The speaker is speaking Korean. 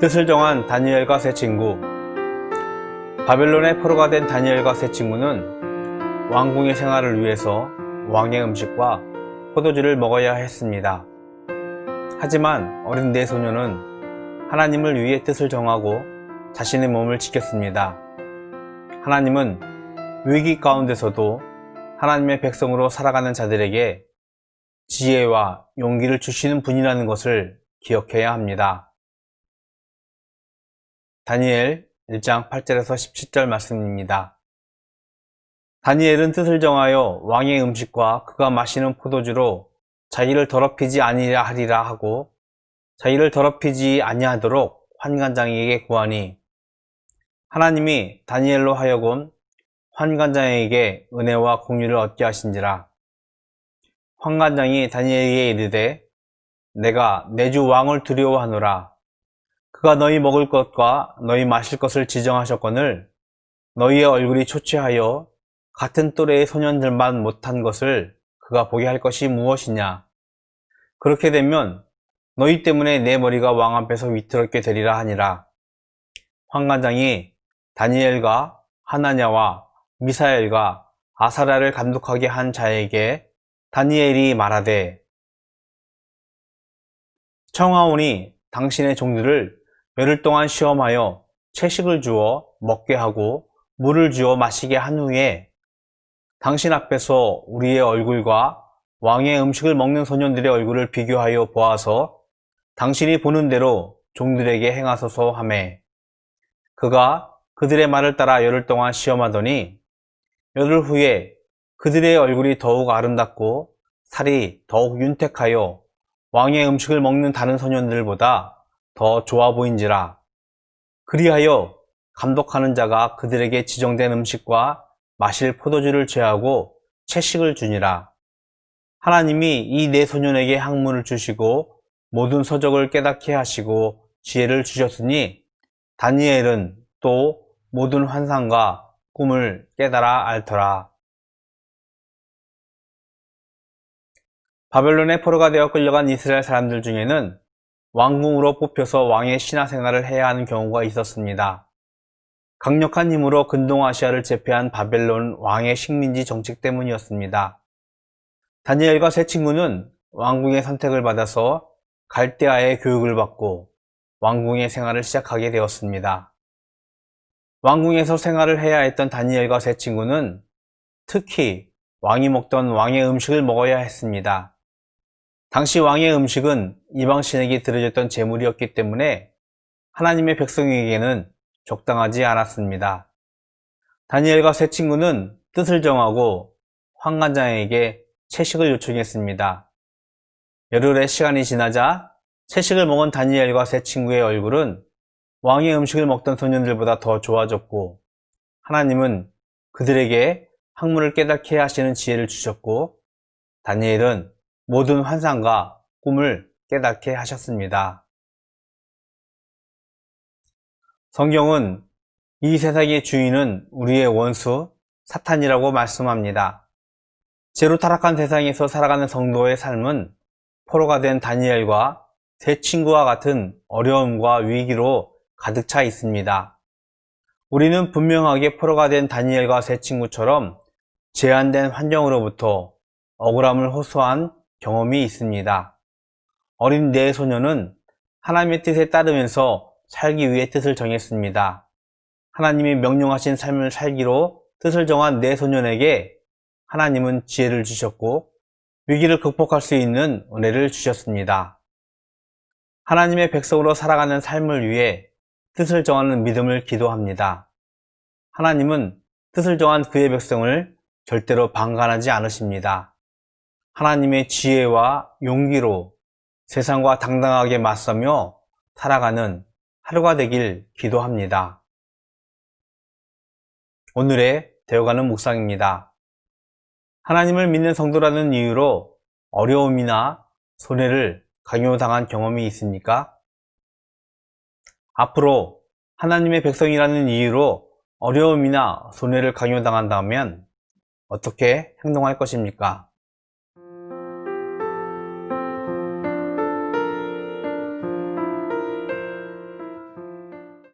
뜻을 정한 다니엘과 세 친구. 바벨론의 포로가 된 다니엘과 세 친구는 왕궁의 생활을 위해서 왕의 음식과 포도주를 먹어야 했습니다. 하지만 어린 네 소녀는 하나님을 위해 뜻을 정하고 자신의 몸을 지켰습니다. 하나님은 위기 가운데서도 하나님의 백성으로 살아가는 자들에게 지혜와 용기를 주시는 분이라는 것을 기억해야 합니다. 다니엘 1장 8절에서 17절 말씀입니다. 다니엘은 뜻을 정하여 왕의 음식과 그가 마시는 포도주로 자기를 더럽히지 아니하리라 하리라 하고 자기를 더럽히지 아니하도록 환관장에게 구하니 하나님이 다니엘로 하여금 환관장에게 은혜와 공유를 얻게 하신지라. 환관장이 다니엘에게 이르되 내가 내 주 왕을 두려워하노라. 그가 너희 먹을 것과 너희 마실 것을 지정하셨거늘 너희의 얼굴이 초췌하여 같은 또래의 소년들만 못한 것을 그가 보게 할 것이 무엇이냐. 그렇게 되면 너희 때문에 내 머리가 왕 앞에서 위태롭게 되리라 하니라. 환관장이 다니엘과 하나냐와 미사엘과 아사랴를 감독하게 한 자에게 다니엘이 말하되 청하오니 당신의 종들을 열흘 동안 시험하여 채식을 주어 먹게 하고 물을 주어 마시게 한 후에 당신 앞에서 우리의 얼굴과 왕의 음식을 먹는 소년들의 얼굴을 비교하여 보아서 당신이 보는 대로 종들에게 행하소서 하매 그가 그들의 말을 따라 열흘 동안 시험하더니 열흘 후에 그들의 얼굴이 더욱 아름답고 살이 더욱 윤택하여 왕의 음식을 먹는 다른 소년들보다 더 좋아 보인지라. 그리하여 감독하는 자가 그들에게 지정된 음식과 마실 포도주를 제하고 채식을 주니라. 하나님이 이 네 소년에게 학문을 주시고 모든 서적을 깨닫게 하시고 지혜를 주셨으니 다니엘은 또 모든 환상과 꿈을 깨달아 앓더라. 바벨론의 포로가 되어 끌려간 이스라엘 사람들 중에는 왕궁으로 뽑혀서 왕의 신하 생활을 해야 하는 경우가 있었습니다. 강력한 힘으로 근동아시아를 제패한 바벨론 왕의 식민지 정책 때문이었습니다. 다니엘과 세 친구는 왕궁의 선택을 받아서 갈대아의 교육을 받고 왕궁의 생활을 시작하게 되었습니다. 왕궁에서 생활을 해야 했던 다니엘과 세 친구는 특히 왕이 먹던 왕의 음식을 먹어야 했습니다. 당시 왕의 음식은 이방신에게 드려졌던 제물이었기 때문에 하나님의 백성에게는 적당하지 않았습니다. 다니엘과 세 친구는 뜻을 정하고 환관장에게 채식을 요청했습니다. 열흘의 시간이 지나자 채식을 먹은 다니엘과 세 친구의 얼굴은 왕의 음식을 먹던 소년들보다 더 좋아졌고 하나님은 그들에게 학문을 깨닫게 하시는 지혜를 주셨고 다니엘은 모든 환상과 꿈을 깨닫게 하셨습니다. 성경은 이 세상의 주인은 우리의 원수 사탄이라고 말씀합니다. 죄로 타락한 세상에서 살아가는 성도의 삶은 포로가 된 다니엘과 세 친구와 같은 어려움과 위기로 가득 차 있습니다. 우리는 분명하게 포로가 된 다니엘과 세 친구처럼 제한된 환경으로부터 억울함을 호소한 경험이 있습니다. 어린 네 소녀는 하나님의 뜻에 따르면서 살기 위해 뜻을 정했습니다. 하나님이 명령하신 삶을 살기로 뜻을 정한 네 소년에게 하나님은 지혜를 주셨고 위기를 극복할 수 있는 은혜를 주셨습니다. 하나님의 백성으로 살아가는 삶을 위해 뜻을 정하는 믿음을 기도합니다. 하나님은 뜻을 정한 그의 백성을 절대로 방관하지 않으십니다. 하나님의 지혜와 용기로 세상과 당당하게 맞서며 살아가는 하루가 되길 기도합니다. 오늘의 되어가는 묵상입니다. 하나님을 믿는 성도라는 이유로 어려움이나 손해를 강요당한 경험이 있습니까? 앞으로 하나님의 백성이라는 이유로 어려움이나 손해를 강요당한다면 어떻게 행동할 것입니까?